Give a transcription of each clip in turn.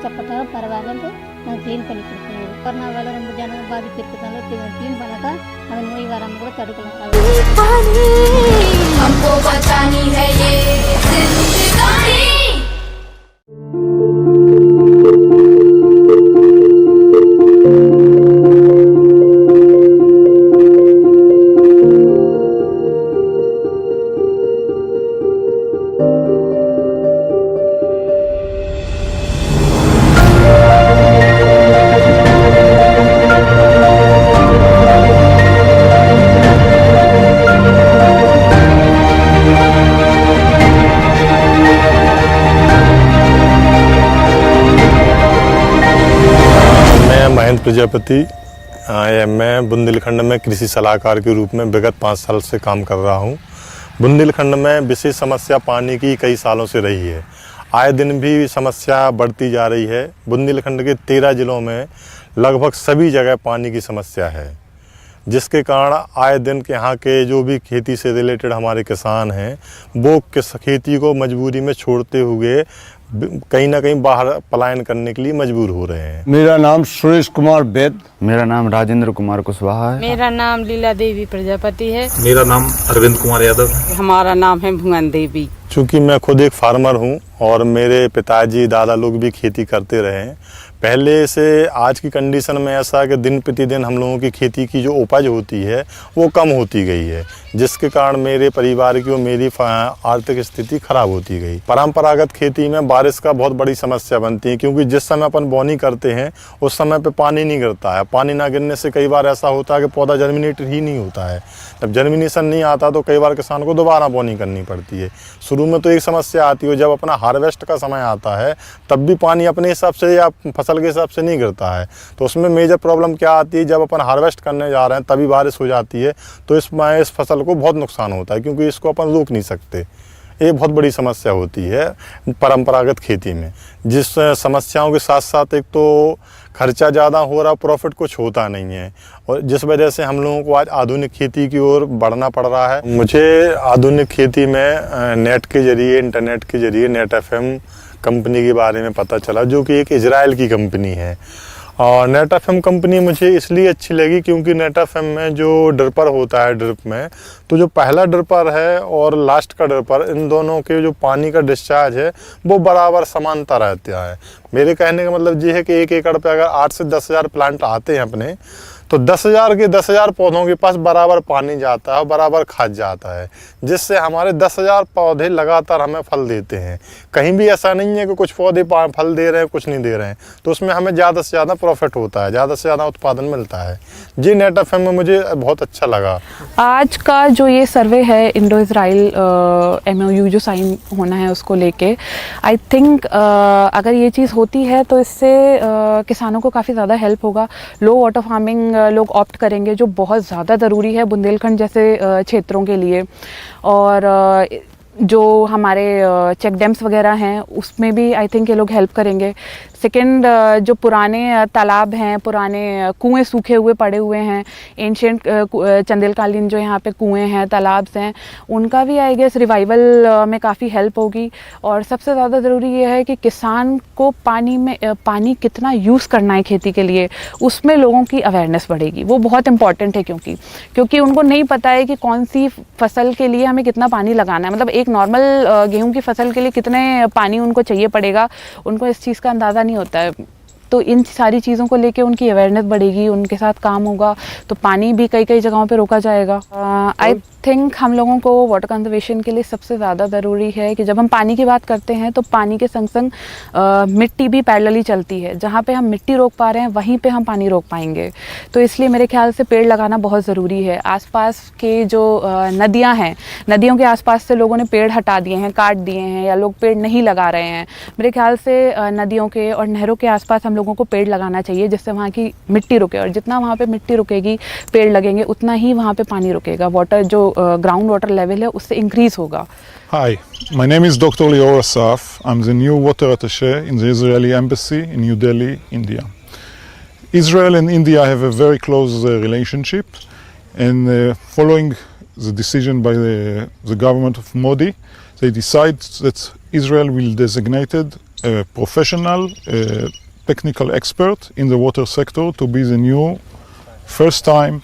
కష్టపడ్డారో పర్వాలేదు నాకు క్లీన్ பண்ணி கொடுத்தாங்க. கொரோனா வேலை ரொம்ப ஜனங்க பாதிப்பு இருக்கிறதால க்ளீன் பண்ணாக்கா அந்த நோய் வராமல் கூட தடுக்கலாம். हमको बचानी है ये जिंदगानी। महेंद्र प्रजापति, मैं बुंदेलखंड में कृषि सलाहकार के रूप में विगत 5 साल से काम कर रहा हूँ। बुंदेलखंड में विशेष समस्या पानी की कई सालों से रही है। आए दिन भी समस्या बढ़ती जा रही है। बुंदेलखंड के 13 जिलों में लगभग सभी जगह पानी की समस्या है, जिसके कारण आए दिन के यहाँ के जो भी खेती से रिलेटेड हमारे किसान हैं वो खेती को मजबूरी में छोड़ते हुए कहीं ना कहीं बाहर पलायन करने के लिए मजबूर हो रहे हैं। मेरा नाम सुरेश कुमार बैद। मेरा नाम राजेंद्र कुमार कुशवाहा है। मेरा नाम लीला देवी प्रजापति है। मेरा नाम अरविंद कुमार यादव। हमारा नाम है भुवन देवी। चूँकि मैं खुद एक फार्मर हूँ और मेरे पिताजी दादा लोग भी खेती करते रहे हैं, पहले से आज की कंडीशन में ऐसा है कि दिन प्रतिदिन हम लोगों की खेती की जो उपज होती है वो कम होती गई है, जिसके कारण मेरे परिवार की और मेरी आर्थिक स्थिति खराब होती गई। परंपरागत खेती में बारिश का बहुत बड़ी समस्या बनती है, क्योंकि जिस समय अपन बोनी करते हैं उस समय पे पानी नहीं गिरता है। पानी ना गिरने से कई बार ऐसा होता है कि पौधा जर्मिनेट ही नहीं होता है। जब जर्मिनेशन नहीं आता तो कई बार किसान को दोबारा बोनी करनी पड़ती है। शुरू में तो एक समस्या आती है, जब अपना हार्वेस्ट का समय आता है तब भी पानी अपने हिसाब से या फसल के हिसाब से नहीं गिरता है। तो उसमें मेजर प्रॉब्लम क्या आती है, जब अपन हार्वेस्ट करने जा रहे हैं तभी बारिश हो जाती है तो इस फसल को बहुत नुकसान होता है, क्योंकि इसको अपन रोक नहीं सकते। ये बहुत बड़ी समस्या होती है परंपरागत खेती में, जिस समस्याओं के साथ साथ एक तो खर्चा ज़्यादा हो रहा, प्रॉफिट कुछ होता नहीं है, और जिस वजह से हम लोगों को आज आधुनिक खेती की ओर बढ़ना पड़ रहा है। मुझे आधुनिक खेती में नेट के जरिए, इंटरनेट के जरिए नेट एफएम कंपनी के बारे में पता चला, जो कि एक इजराइल की कंपनी है। और नेट एफएम कंपनी मुझे इसलिए अच्छी लगी क्योंकि नेट एफएम में जो ड्रिपर होता है, ड्रिप में तो जो पहला ड्रिपर है और लास्ट का ड्रिपर, इन दोनों के जो पानी का डिस्चार्ज है वो बराबर समानता रहता है। मेरे कहने का मतलब ये है कि 1 एकड़ पे अगर 8 से 10,000 प्लांट आते हैं अपने, तो 10,000 के 10,000 पौधों के पास बराबर पानी जाता है और बराबर खाद जाता है, जिससे हमारे 10,000 पौधे लगातार हमें फल देते हैं। कहीं भी ऐसा नहीं है कि कुछ पौधे फल दे रहे हैं, कुछ नहीं दे रहे हैं, तो उसमें हमें ज़्यादा से ज़्यादा प्रॉफिट होता है, ज़्यादा से ज़्यादा उत्पादन मिलता है। जी नेट एफएम में मुझे बहुत अच्छा लगा। आज का जो ये सर्वे है इंडो इजराइल MOU जो साइन होना है उसको लेके, आई थिंक अगर ये चीज़ होती है तो इससे किसानों को काफ़ी ज़्यादा हेल्प होगा। लो वाटर फार्मिंग लोग ऑप्ट करेंगे, जो बहुत ज़्यादा ज़रूरी है बुंदेलखंड जैसे क्षेत्रों के लिए। और जो हमारे चेक डैम्स वगैरह हैं उसमें भी आई थिंक ये लोग हेल्प करेंगे। सेकंड, जो पुराने तालाब हैं, पुराने कुएं सूखे हुए पड़े हुए हैं, एंशियंट चंदेलकालीन जो यहाँ पे कुएं हैं, तालाब्स हैं, उनका भी आई गेस रिवाइवल में काफ़ी हेल्प होगी। और सबसे ज़्यादा ज़रूरी ये है कि किसान को पानी कितना यूज़ करना है खेती के लिए, उसमें लोगों की अवेयरनेस बढ़ेगी। वो बहुत इंपॉर्टेंट है, क्योंकि उनको नहीं पता है कि कौन सी फसल के लिए हमें कितना पानी लगाना है। मतलब एक नॉर्मल गेहूं की फसल के लिए कितने पानी उनको चाहिए पड़ेगा, उनको इस चीज़ का अंदाज़ा नहीं होता है। तो इन सारी चीज़ों को लेके उनकी अवेयरनेस बढ़ेगी, उनके साथ काम होगा, तो पानी भी कई कई जगहों पे रोका जाएगा। आई थिंक हम लोगों को वाटर कंजर्वेशन के लिए सबसे ज़्यादा ज़रूरी है कि जब हम पानी की बात करते हैं तो पानी के संग संग मिट्टी भी पैरेलली चलती है। जहाँ पे हम मिट्टी रोक पा रहे हैं वहीं पे हम पानी रोक पाएंगे। तो इसलिए मेरे ख्याल से पेड़ लगाना बहुत ज़रूरी है। आसपास के जो नदियाँ हैं, नदियों के आसपास से लोगों ने पेड़ हटा दिए हैं, काट दिए हैं, या लोग पेड़ नहीं लगा रहे हैं। मेरे ख्याल से नदियों के और नहरों के आसपास हम लोगों को पेड़ लगाना चाहिए, जिससे वहाँ की मिट्टी रुके, और जितना वहाँ पे मिट्टी रुकेगी, पेड़ लगेंगे, उतना ही वहाँ पे पानी रुकेगा। वाटर जो ग्राउंड वाटर लेवल है उससे इंक्रीज होगा। Hi, my name is Dr. Lior Asaf. I'm the new water attaché in the Israeli embassy in New Delhi, India. Israel and India have a very close relationship, and following the decision by the government of Modi, they decide that Israel will designate a professional, technical expert in the water sector to be the new first-time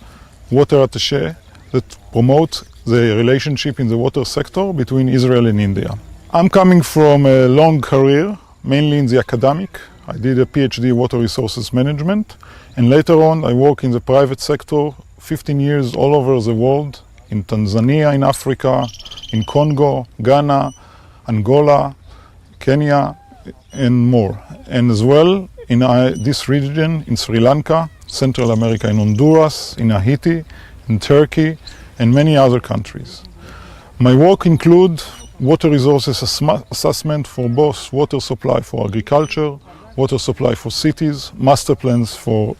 water attaché that promotes the relationship in the water sector between Israel and India. I'm coming from a long career, mainly in the academic. I did a PhD in water resources management, and later on I work in the private sector 15 years all over the world, in Tanzania, in Africa, in Congo, Ghana, Angola, Kenya, and more. And as well in this region, in Sri Lanka, Central America, in Honduras, in Haiti, in Turkey, and many other countries. My work includes water resources assessment for both water supply for agriculture, water supply for cities, master plans for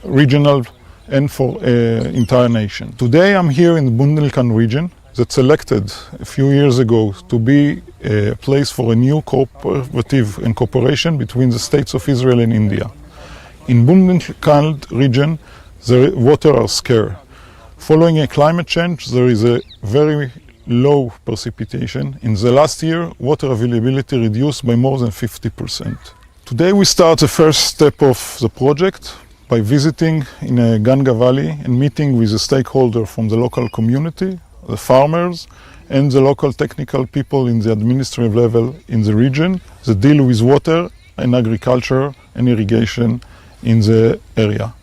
regional and for entire nation. Today I'm here in the Bundelkhand region that selected a few years ago to be a place for a new cooperative and cooperation between the states of Israel and India. In Bundelkhand region, the water are scarce. Following a climate change, there is a very low precipitation. In the last year, water availability reduced by more than 50%. Today we start the first step of the project by visiting in Ganga Valley and meeting with the stakeholder from the local community, the farmers, and the local technical people in the administrative level in the region that deal with water and agriculture and irrigation in the area.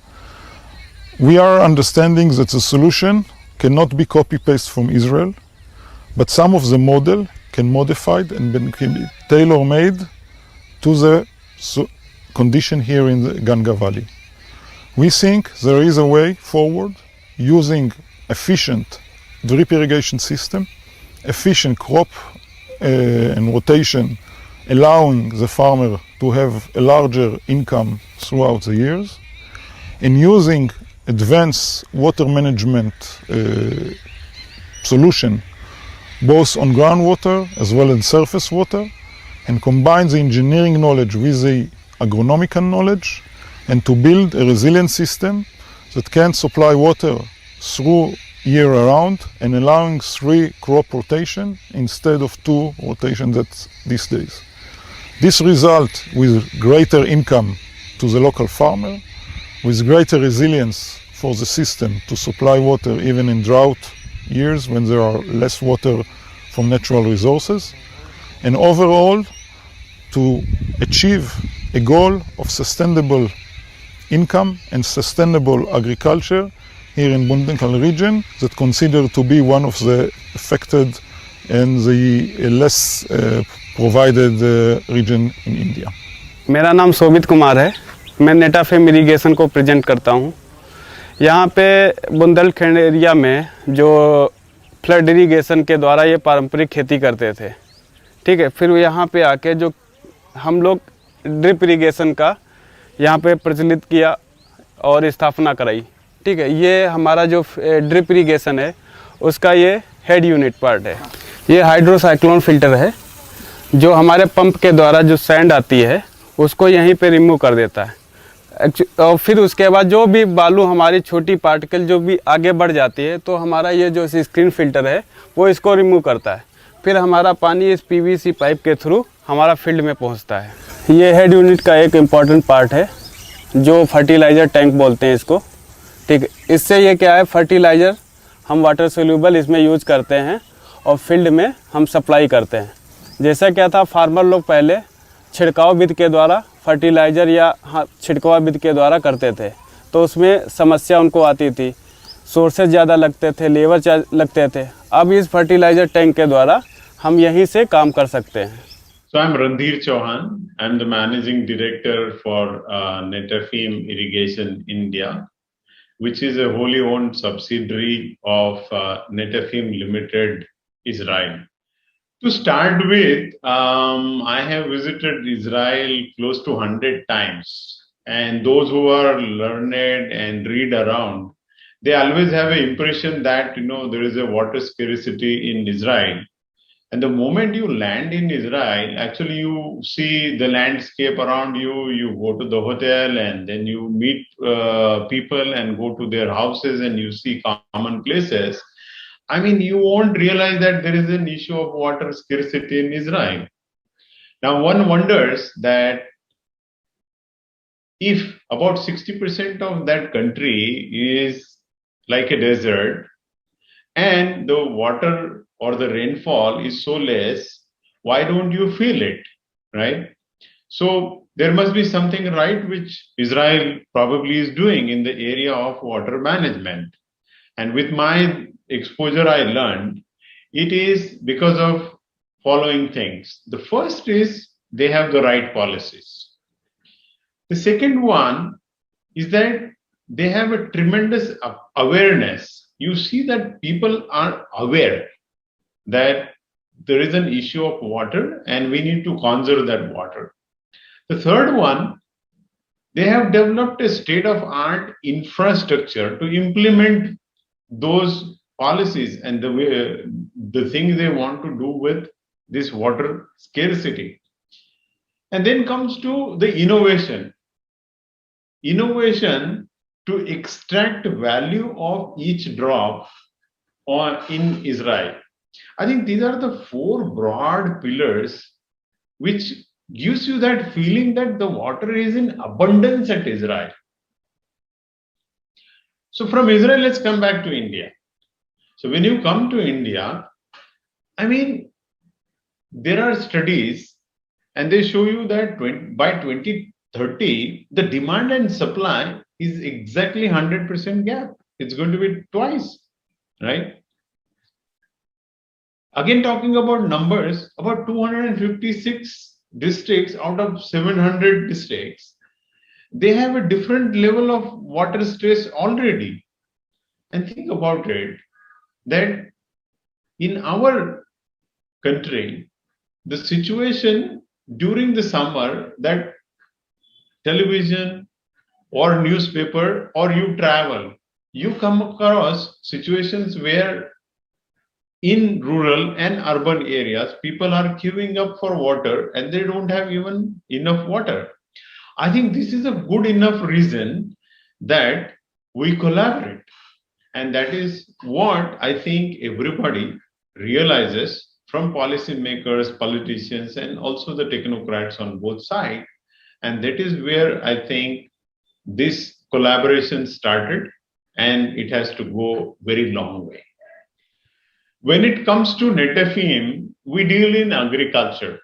We are understanding that the solution cannot be copy-paste from Israel, but some of the model can modified and can be tailor-made to the condition here in the Ganga Valley. We think there is a way forward using efficient drip irrigation system, efficient crop and rotation, allowing the farmer to have a larger income throughout the years, and using advanced water management solution both on groundwater as well as surface water, and combine the engineering knowledge with the agronomical knowledge, and to build a resilient system that can supply water through year around and allowing 3 crop rotation instead of 2 rotations these days. This result with greater income to the local farmer, with greater resilience for the system to supply water even in drought years when there are less water from natural resources, and overall to achieve a goal of sustainable income and sustainable agriculture here in Bundelkhand region that considered to be one of the affected and the less provided region in India. मेरा नाम शोभित कुमार है। मैं नेटाफेम irrigation को present करता हूँ। यहाँ पे Bundelkhand area में जो फ्लड इरिगेशन के द्वारा ये पारंपरिक खेती करते थे, ठीक है, फिर यहाँ पे आके जो हम लोग ड्रिप इरिगेशन का यहाँ पे प्रचलित किया और स्थापना कराई, ठीक है। ये हमारा जो ड्रिप इरिगेशन है उसका ये हेड यूनिट पार्ट है। ये हाइड्रोसाइक्लोन फिल्टर है जो हमारे पंप के द्वारा जो सैंड आती है उसको यहीं पे रिमूव कर देता है। और फिर उसके बाद जो भी बालू हमारी छोटी पार्टिकल जो भी आगे बढ़ जाती है तो हमारा ये जो स्क्रीन फिल्टर है वो इसको रिमूव करता है। फिर हमारा पानी इस पीवीसी पाइप के थ्रू हमारा फील्ड में पहुंचता है। ये हेड यूनिट का एक इम्पॉर्टेंट पार्ट है जो फर्टिलाइज़र टैंक बोलते हैं इसको, ठीक है। इससे ये क्या है, फर्टिलाइज़र हम वाटर सोल्यूबल इसमें यूज़ करते हैं और फील्ड में हम सप्लाई करते हैं। जैसा क्या था, फार्मर लोग पहले छिड़काव विधि के द्वारा फर्टिलाइज़र या छिड़काव विधि के द्वारा करते थे, तो उसमें समस्या उनको आती थी, सोर्सेज ज़्यादा लगते थे, लेबर लगते थे। अब इस फर्टिलाइज़र टैंक के द्वारा हम यहीं से काम कर सकते हैं। So I'm Randhir Chauhan. I'm the managing director for Netafim Irrigation India, which is a wholly owned subsidiary of Netafim Limited, Israel. To start with, I have visited Israel close to 100 times, and those who are learned and read around, they always have an impression that there is a water scarcity in Israel. And the moment you land in Israel, actually you see the landscape around you, you go to the hotel and then you meet people and go to their houses and you see common places. I mean, you won't realize that there is an issue of water scarcity in Israel. Now, one wonders that if about 60% of that country is like a desert and the water or the rainfall is so less, why don't you feel it, right? So there must be something right which Israel probably is doing in the area of water management. And with my exposure, I learned it is because of following things. The first is they have the right policies. The second one is that they have a tremendous awareness. You see that people are aware that there is an issue of water and we need to conserve that water. The third one, they have developed a state-of-art infrastructure to implement those policies and the things they want to do with this water scarcity. And then comes to the innovation. Innovation to extract value of each drop in Israel. I think these are the four broad pillars which gives you that feeling that the water is in abundance at Israel. So from Israel, let's come back to India. So when you come to India, I mean, there are studies and they show you that by 2030, the demand and supply is exactly 100% gap. It's going to be twice, right? Again, talking about numbers, about 256 districts out of 700 districts, they have a different level of water stress already. And think about it, that in our country, the situation during the summer, that television or newspaper or you travel, you come across situations where in rural and urban areas, people are queuing up for water and they don't have even enough water. I think this is a good enough reason that we collaborate. And that is what I think everybody realizes from policymakers, politicians, and also the technocrats on both sides. And that is where I think this collaboration started, and it has to go very long way. When it comes to Netafim, we deal in agriculture.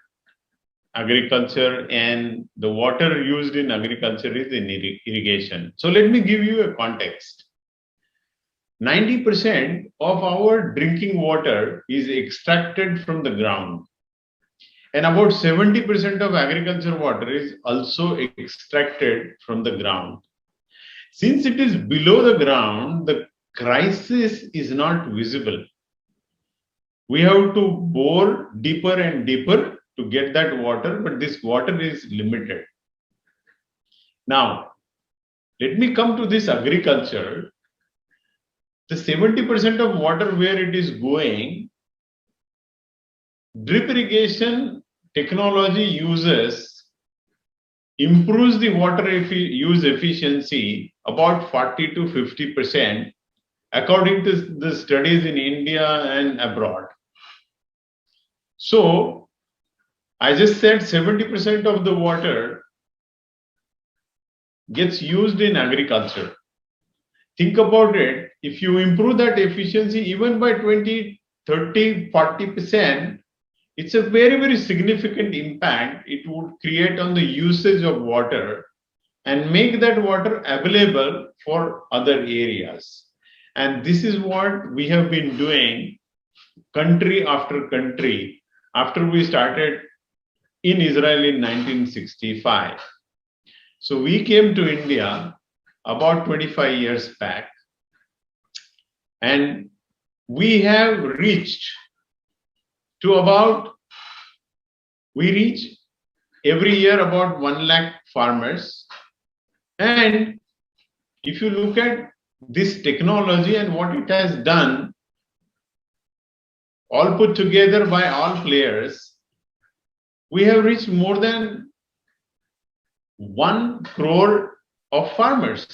Agriculture and the water used in agriculture is in irrigation. So let me give you a context. 90% of our drinking water is extracted from the ground. And about 70% of agriculture water is also extracted from the ground. Since it is below the ground, the crisis is not visible. We have to bore deeper and deeper to get that water, but this water is limited. Now, let me come to this agriculture. The 70% of water where it is going, drip irrigation technology improves the water use efficiency about 40 to 50% according to the studies in India and abroad. So I just said 70% of the water gets used in agriculture. Think about it. If you improve that efficiency even by 20, 30, 40%, it's a very, very significant impact it would create on the usage of water and make that water available for other areas. And this is what we have been doing country after country after we started in Israel in 1965. So we came to India about 25 years back, and we have reached to we reach every year about 1 lakh farmers. And if you look at this technology and what it has done, all put together by all players, we have reached more than 1 crore of farmers.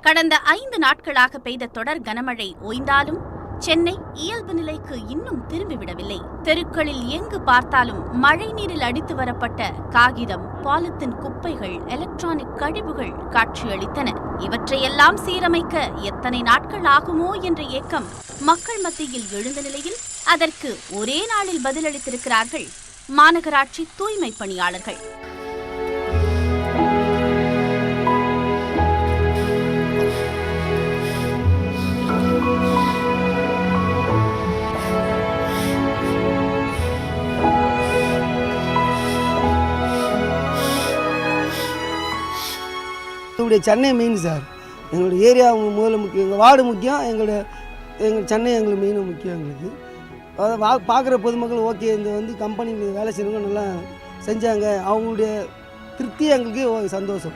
கடந்த 5 நாட்களாக பெய்த தொடர் கனமழை ஓய்ந்தாலும் சென்னை இயல்பு நிலைக்கு இன்னும் திரும்பிவிடவில்லை. தெருக்களில் எங்கு பார்த்தாலும் மழை நீரில் அடித்து வரப்பட்ட காகிதம், பாலித்தீன் குப்பைகள், எலக்ட்ரானிக் கழிவுகள் காட்சியளித்தன. இவற்றையெல்லாம் சீரமைக்க எத்தனை நாட்கள் ஆகுமோ என்ற ஏக்கம் மக்கள் மத்தியில் எழுந்த நிலையில் அதற்கு ஒரே நாளில் பதிலளித்திருக்கிறார்கள் மாநகராட்சி தூய்மை பணியாளர்கள். சென்னை மெயின் சார், எங்களுடைய ஏரியா முதல்ல முக்கியம், எங்கள் வார்டு முக்கியம், எங்கள் சென்னை எங்களுக்கு மெயினாக முக்கியம். எங்களுக்கு அதை பார்க்குற பொதுமக்கள் ஓகே, இந்த கம்பெனிக்கு வேலை செய்யறவங்க நல்லா செஞ்சாங்க, அவங்களுடைய திருப்தி எங்களுக்கு சந்தோஷம்.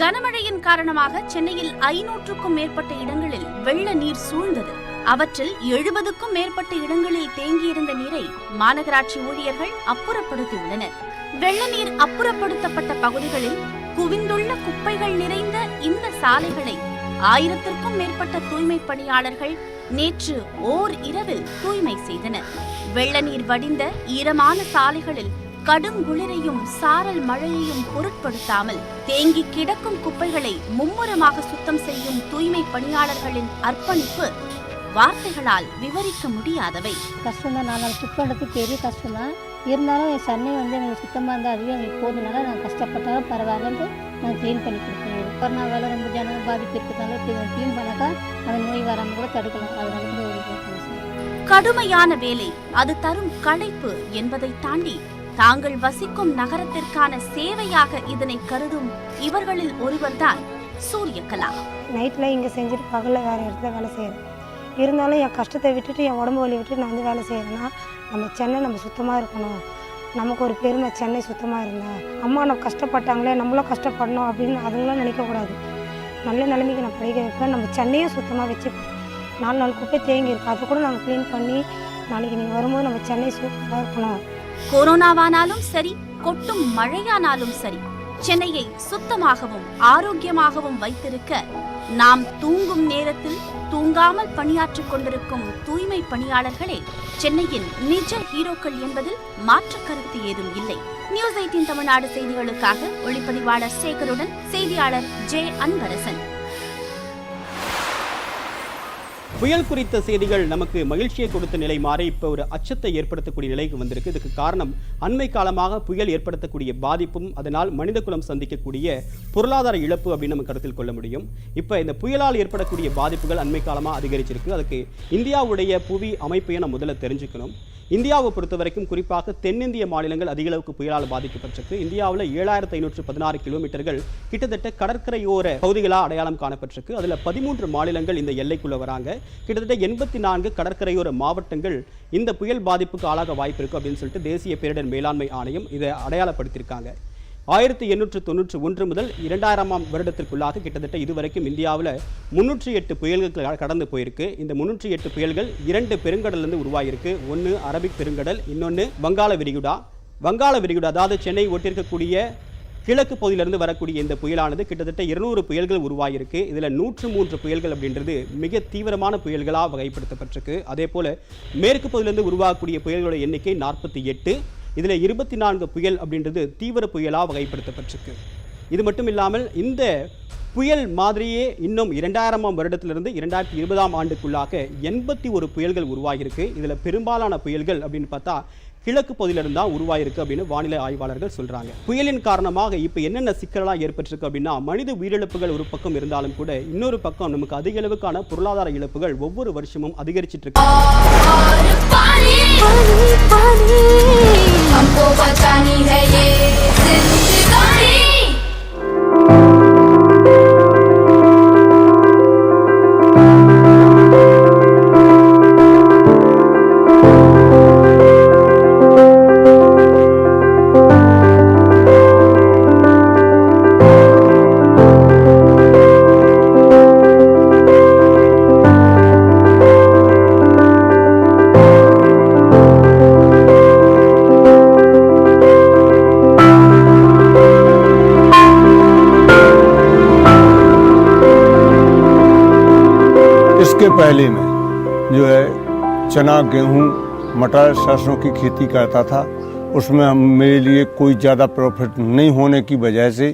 கனமழையின் காரணமாக சென்னையில் 500க்கும் மேற்பட்ட இடங்களில் வெள்ள நீர் சூழ்ந்தது. அவற்றில் 70க்கும் மேற்பட்ட இடங்களில் தேங்கியிருந்த நீரை மாநகராட்சி ஊழியர்கள் அப்புறப்படுத்தியுள்ளனர். வெள்ள நீர் அப்புறப்படுத்தப்பட்ட பகுதிகளில் குவிந்துள்ள குப்பைகள் நிறைந்த இந்த சாலைகளை 1000க்கும் மேற்பட்ட தூய்மை பணியாளர்கள் நேற்று ஓர் இரவில் தூய்மை செய்தனர். வெள்ள நீர் வடிந்த ஈரமான சாலைகளில் கடுங்குளிரையும் சாரல் மழையையும் பொருட்படுத்தாமல் தேங்கி கிடக்கும் குப்பைகளை மும்முரமாக சுத்தம் செய்யும் தூய்மை பணியாளர்களின் அர்ப்பணிப்பு வார்த்தைகளால் விவரிக்க முடியாதவை. கஷ்டம்தான், 4 நாள் குப்பை எடுத்து பெரிய கஷ்டம்தான். இருந்தாலும் சென்னை எங்களுக்கு சுத்தமாக இருந்தால் அதுவே எங்களுக்கு போதுனால நாங்கள் கஷ்டப்பட்டாலும் பரவாயில்லன்ட்டு நாங்கள் க்ளீன் பண்ணி கொடுக்கணும். கொரோனா வேலை ரொம்ப ஜனங்க பாதிப்பு இருக்கிறதால க்ளீன் பண்ணாக்கா அந்த நோய் வராமல் கூட தடுக்கலாம். அதனால கூட ஒரு கடுமையான வேலை, அது தரும் களைப்பு என்பதை தாண்டி தாங்கள் வசிக்கும் நகரத்திற்கான சேவையாக இதனை கருதும் இவர்களில் ஒருவர்தான் சூரியகலா. நைட்டில் இங்கே செஞ்சுட்டு பகலில் வேறு இடத்துல வேலை செய்கிறேன். இருந்தாலும் என் கஷ்டத்தை விட்டுட்டு, என் உடம்பு வலி விட்டுட்டு நான் வேலை செய்கிறேன்னா, நம்ம சென்னை நம்ம சுத்தமாக இருக்கணும், நமக்கு ஒரு பெருமை சென்னை சுத்தமாக இருந்தா. அம்மா நம்ம கஷ்டப்பட்டாங்களே, நம்மளும் கஷ்டப்படணும் அப்படின்னு அதுங்களும் நினைக்கக்கூடாது. நல்ல நிலைமைக்கு நான் படிக்க வைப்பேன். நம்ம சென்னையும் சுத்தமாக வச்சுப்பேன். 4 நாள் குப்பை தேங்கி இருக்கு, அதை கூட நாங்கள் க்ளீன் பண்ணி நாளைக்கு நீங்கள் வரும்போது நம்ம சென்னை சூப்பராக இருக்கணும். கொரோனாவானாலும் சரி, கொட்டும் மழையானாலும் சரி, சென்னையை சுத்தமாகவும் ஆரோக்கியமாகவும் வைத்திருக்க நாம் தூங்கும் நேரத்தில் தூங்காமல் பணியாற்றிக் கொண்டிருக்கும் தூய்மை பணியாளர்களே சென்னையின் நிஜ ஹீரோக்கள் என்பதில் மாற்று கருத்து ஏதும் இல்லை. நியூஸ் 18 தமிழ்நாடு செய்திகளுக்காக ஒளிப்பதிவாளர் சேகருடன் செய்தியாளர் ஜே அன்பரசன். புயல் குறித்த செய்திகள் நமக்கு மகிழ்ச்சியை கொடுத்த நிலை மாறி இப்போ ஒரு அச்சத்தை ஏற்படுத்தக்கூடிய நிலைக்கு வந்திருக்கு. இதுக்கு காரணம் அண்மை காலமாக புயல் ஏற்படுத்தக்கூடிய பாதிப்பும் அதனால் மனிதகுலம் சந்திக்கக்கூடிய பொருளாதார இழப்பு அப்படின்னு நம்ம கருத்தில் கொள்ள முடியும். இப்போ இந்த புயலால் ஏற்படக்கூடிய பாதிப்புகள் அண்மை காலமாக அதிகரிச்சிருக்கு. அதுக்கு இந்தியாவுடைய புவி அமைப்பையும் நம்ம முதல்ல தெரிஞ்சுக்கணும். இந்தியாவை பொறுத்த வரைக்கும் குறிப்பாக தென்னிந்திய மாநிலங்கள் அதிக அளவுக்கு புயலால் பாதிக்கப்பட்டிருக்கு. இந்தியாவில் 7516 கிலோமீட்டர்கள் கிட்டத்தட்ட கடற்கரையோர பகுதிகளாக அடையாளம் காணப்பட்டிருக்கு. அதில் 13 மாநிலங்கள் இந்த எல்லைக்குள்ளே வராங்க. கிட்டத்தட்ட 84 கடற்கரையோர மாவட்டங்கள் இந்த புயல் பாதிப்புக்கு ஆளாக வாய்ப்பு இருக்குது அப்படின்னு சொல்லிட்டு தேசிய பேரிடர் மேலாண்மை ஆணையம் இதை அடையாளப்படுத்தியிருக்காங்க. 1891 முதல் 2000ஆம் வருடத்திற்குள்ளாக கிட்டத்தட்ட இதுவரைக்கும் இந்தியாவில் 308 புயல்கள் கடந்து போயிருக்கு. இந்த 308 புயல்கள் 2 பெருங்கடலிருந்து உருவாகிருக்கு. ஒன்று அரபிக் பெருங்கடல், இன்னொன்று வங்காள விரிகுடா. அதாவது சென்னை ஒட்டியிருக்கக்கூடிய கிழக்கு பகுதியிலிருந்து வரக்கூடிய இந்த புயலானது கிட்டத்தட்ட 200 புயல்கள் உருவாகியிருக்கு. இதில் 103 புயல்கள் அப்படின்றது மிக தீவிரமான புயல்களாக வகைப்படுத்தப்பட்டிருக்கு. அதே போல் மேற்கு பகுதியிலிருந்து உருவாகக்கூடிய புயல்களோட எண்ணிக்கை 48. இதில் 24 புயல் அப்படின்றது தீவிர புயலாக வகைப்படுத்தப்பட்டிருக்கு. இது மட்டும் இல்லாமல் இந்த புயல் மாதிரியே இன்னும் 2000ஆம் வருடத்திலிருந்து 2020ஆம் ஆண்டுக்குள்ளாக 81 புயல்கள் உருவாகியிருக்கு. இதில் பெரும்பாலான புயல்கள் அப்படின்னு பார்த்தா கிழக்கு பகுதியிலிருந்து தான் உருவாயிருக்கு அப்படின்னு வானிலை ஆய்வாளர்கள் சொல்றாங்க. புயலின் காரணமாக இப்போ என்னென்ன சிக்கலாக ஏற்பட்டிருக்கு அப்படின்னா, மனித உயிரிழப்புகள் ஒரு பக்கம் இருந்தாலும் கூட இன்னொரு பக்கம் நமக்கு அதிக அளவுக்கான பொருளாதார இழப்புகள் ஒவ்வொரு வருஷமும் அதிகரிச்சிட்டு இருக்கு. इसके पहले मैं जो है चना, गेहूँ, मटर, सरसों की खेती करता था। उसमें मेरे लिए कोई ज़्यादा प्रॉफिट नहीं होने की वजह से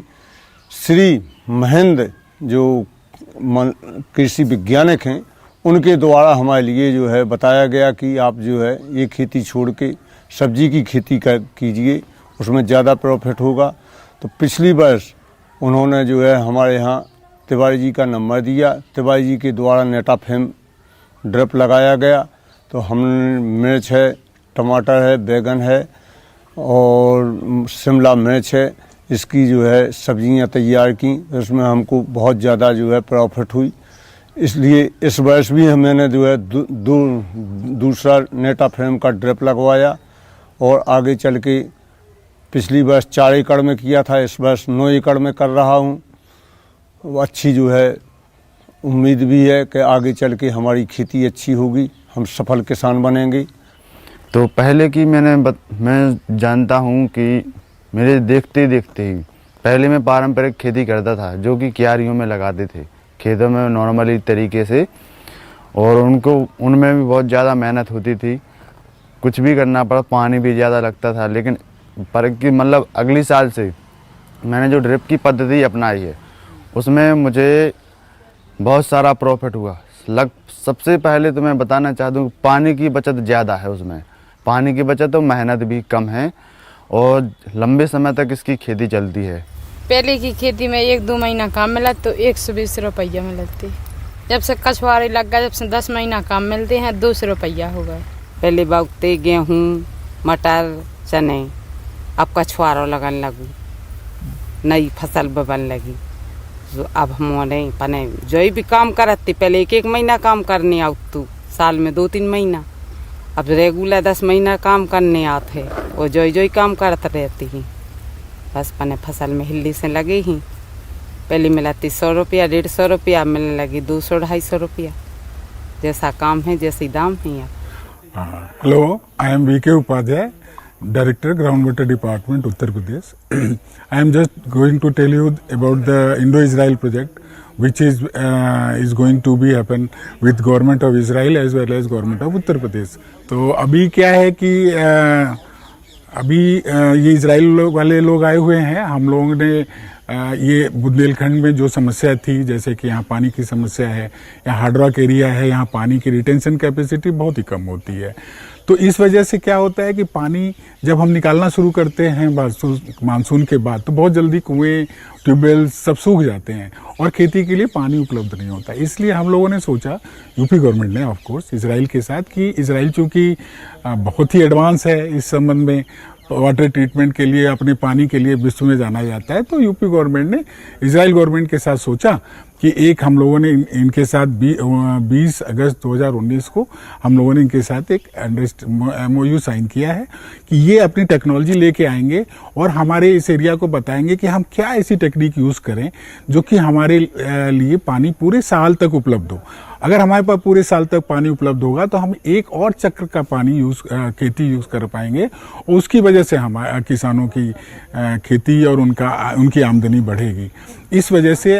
श्री महेंद्र जो कृषि वैज्ञानिक हैं उनके द्वारा हमारे लिए जो है बताया गया कि आप जो है ये खेती छोड़ के सब्जी की खेती कीजिए, उसमें ज़्यादा प्रॉफिट होगा। तो पिछली वर्ष उन्होंने जो है हमारे यहाँ तिवारी जी का नंबर दिया। तिवारी जी के द्वारा नेटाफेम ड्रिप लगाया गया। तो हमने मिर्च है, टमाटर है, बैगन है और शिमला मिर्च है, इसकी जो है सब्जियां तैयार की। इसमें हमको बहुत ज़्यादा जो है प्रॉफिट हुई। इसलिए इस वर्ष भी मैंने जो है दूसरा नेटाफेम का ड्रिप लगवाया और आगे चल के पिछली वर्ष 4 एकड़ में किया था, इस वर्ष 9 एकड़ में कर रहा हूँ। अच्छी जो है उम्मीद भी है कि आगे चल के हमारी खेती अच्छी होगी, हम सफल किसान बनेंगे। तो पहले की मैं जानता हूँ कि मेरे देखते देखते ही पहले मैं पारंपरिक खेती करता था, जो कि क्यारियों में लगाते थे खेतों में नॉर्मली तरीके से, और उनमें भी बहुत ज़्यादा मेहनत होती थी, कुछ भी करना पड़ा, पानी भी ज़्यादा लगता था। लेकिन पर कि मतलब अगली साल से मैंने जो ड्रिप की पद्धति अपनाई है उसमें मुझे बहुत सारा प्रॉफिट हुआ। सबसे पहले तो मैं बताना चाहता हूँ पानी की बचत ज़्यादा है उसमें, पानी की बचत और मेहनत भी कम है और लंबे समय तक इसकी खेती चलती है। पहले की खेती में 1-2 महीना काम मिला तो 120 रुपया मिलती। जब से कछुआरे लग गया, जब से 10 महीना काम मिलते हैं 200 रुपया हो गए। पहले बोते गेहूँ, मटर, चने, अब कछुआरों लगन लगू, नई फसल बबन लगी। अब हमारे पने जो भी काम करते पहले 1-1 महीना काम करने आउत तू साल में 2-3 महीना, अब रेगुलर 10 महीना काम करने आते और जो काम करते रहती हैं। बस पने फसल में हिल्ली से लगे ही पहले मिलाती 100 रुपया, 150 रुपया, मिलने लगी 200-250 रुपया। जैसा काम है जैसे दाम है यहाँ। Hello, I am V.K. Upadhyay, Director Ground Water Department, Uttar Pradesh. I am just going to tell you about the Indo-Israel project, which is going to be happen with government of Israel as well as government of Uttar Pradesh. तो अभी क्या है कि अभी ये Israel वाले लोग आए हुए हैं। हम लोगों ने ये बुंदेलखंड में जो समस्या थी, जैसे कि यहाँ पानी की समस्या है, यहाँ हार्ड रॉक एरिया है, यहाँ पानी की रिटेंशन कैपेसिटी बहुत ही कम होती है। तो इस वजह से क्या होता है कि पानी जब हम निकालना शुरू करते हैं मानसून के बाद, तो बहुत जल्दी कुएं, ट्यूबवेल सब सूख जाते हैं और खेती के लिए पानी उपलब्ध नहीं होता। इसलिए हम लोगों ने सोचा, यूपी गवर्नमेंट ने ऑफ कोर्स इजराइल के साथ, कि इजराइल चूँकि बहुत ही एडवांस है इस संबंध में, वाटर ट्रीटमेंट के लिए, अपने पानी के लिए विश्व में जाना जाता है, तो यूपी गवर्नमेंट ने इजराइल गवर्नमेंट के साथ सोचा कि एक हम लोगों ने इनके साथ 20 अगस्त 2019 को हम लोगों ने इनके साथ एक MOU साइन किया है कि ये अपनी टेक्नोलॉजी लेके आएंगे और हमारे इस एरिया को बताएंगे कि हम क्या ऐसी टेक्निक यूज़ करें जो कि हमारे लिए पानी पूरे साल तक उपलब्ध हो। अगर हमारे पास पूरे साल तक पानी उपलब्ध होगा तो हम एक और चक्र का पानी खेती यूज़ कर पाएंगे और उसकी वजह से हमारे किसानों की खेती और उनकी आमदनी बढ़ेगी। इस वजह से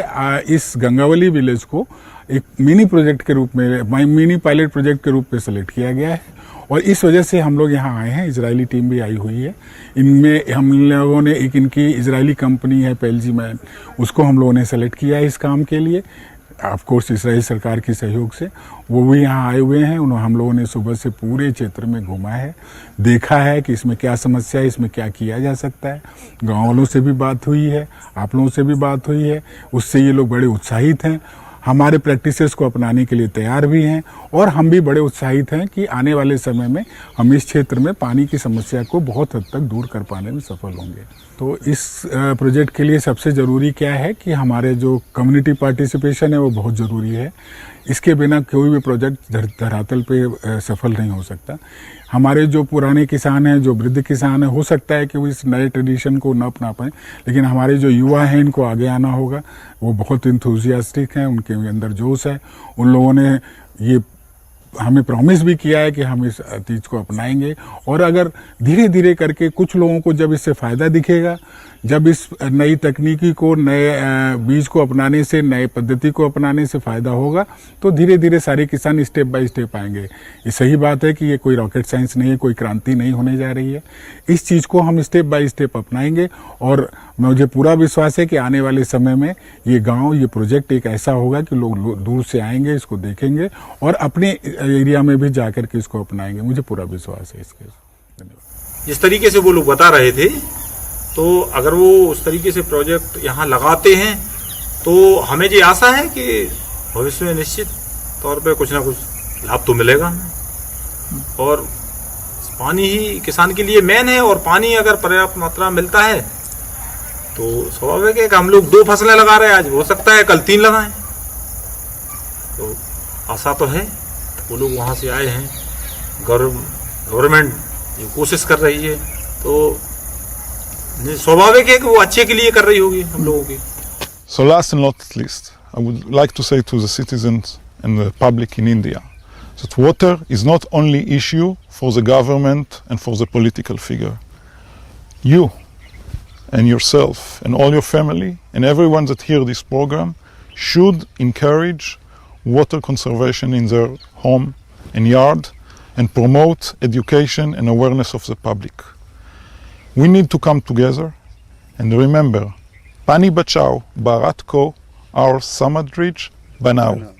इस गंगावली विलेज को एक मिनी प्रोजेक्ट के रूप में, मिनी पायलट प्रोजेक्ट के रूप में सेलेक्ट किया गया है और इस वजह से हम लोग यहाँ आए हैं। इजरायली टीम भी आई हुई है। इनमें हम लोगों ने एक इनकी इजरायली कंपनी है पेल्जी मैन, उसको हम लोगों ने सेलेक्ट किया है इस काम के लिए, ऑफ कोर्स इजराइल सरकार के सहयोग से। वो भी यहाँ आए हुए हैं। हम लोगों ने सुबह से पूरे क्षेत्र में घूमा है, देखा है कि इसमें क्या समस्या है, इसमें क्या किया जा सकता है। गाँव वालों से भी बात हुई है, आप लोगों से भी बात हुई है, उससे ये लोग बड़े उत्साहित हैं, हमारे प्रैक्टिसेस को अपनाने के लिए तैयार भी हैं और हम भी बड़े उत्साहित हैं कि आने वाले समय में हम इस क्षेत्र में पानी की समस्या को बहुत हद तक दूर कर पाने में सफल होंगे। तो इस प्रोजेक्ट के लिए सबसे ज़रूरी क्या है कि हमारे जो कम्युनिटी पार्टिसिपेशन है वो बहुत ज़रूरी है। इसके बिना कोई भी प्रोजेक्ट धरातल पे सफल नहीं हो सकता। हमारे जो पुराने किसान हैं, जो वृद्ध किसान हैं, हो सकता है कि वो इस नए ट्रेडिशन को न अपना पाएँ, लेकिन हमारे जो युवा हैं इनको आगे आना होगा। वो बहुत इंथुजियास्टिक हैं, उनके अंदर जोश है। उन लोगों ने ये हमें प्रॉमिस भी किया है कि हम इस चीज़ को अपनाएंगे और अगर धीरे धीरे करके कुछ लोगों को जब इससे फ़ायदा दिखेगा, जब इस नई तकनीकी को, नए बीज को अपनाने से, नए पद्धति को अपनाने से फ़ायदा होगा तो धीरे धीरे सारे किसान स्टेप बाय स्टेप आएंगे। ये सही बात है कि ये कोई रॉकेट साइंस नहीं है, कोई क्रांति नहीं होने जा रही है। इस चीज़ को हम स्टेप बाय स्टेप अपनाएंगे और मुझे पूरा विश्वास है कि आने वाले समय में ये गांव, ये प्रोजेक्ट एक ऐसा होगा कि लोग दूर से आएंगे, इसको देखेंगे और अपने एरिया में भी जाकर के इसको अपनाएंगे। मुझे पूरा विश्वास है इसके। धन्यवाद। जिस तरीके से वो लोग बता रहे थे, तो अगर वो उस तरीके से प्रोजेक्ट यहाँ लगाते हैं तो हमें ये आशा है कि भविष्य में निश्चित तौर पे कुछ ना कुछ लाभ तो मिलेगा। और पानी ही किसान के लिए मेन है, और पानी अगर पर्याप्त मात्रा में मिलता है तो स्वाभाविक है कि हम लोग 2 फसलें लगा रहे हैं, आज हो सकता है कल 3 लगाएं। तो आशा तो है, वो लोग वहाँ से आए हैं, गवर्नमेंट ये कोशिश कर रही है, तो स्वाभाविक है कि वो अच्छे के लिए कर रही होगी हम लोगों की। So last and not least, I would like to say to the citizens and the public in India that water is not only issue for the government and for the political figure. You and yourself and all your family and everyone that hear this program should encourage water conservation in their home and yard and promote education and awareness of the public. We need to come together and remember, Pani Bachao, Barat Ko, our Samadrij, Banao.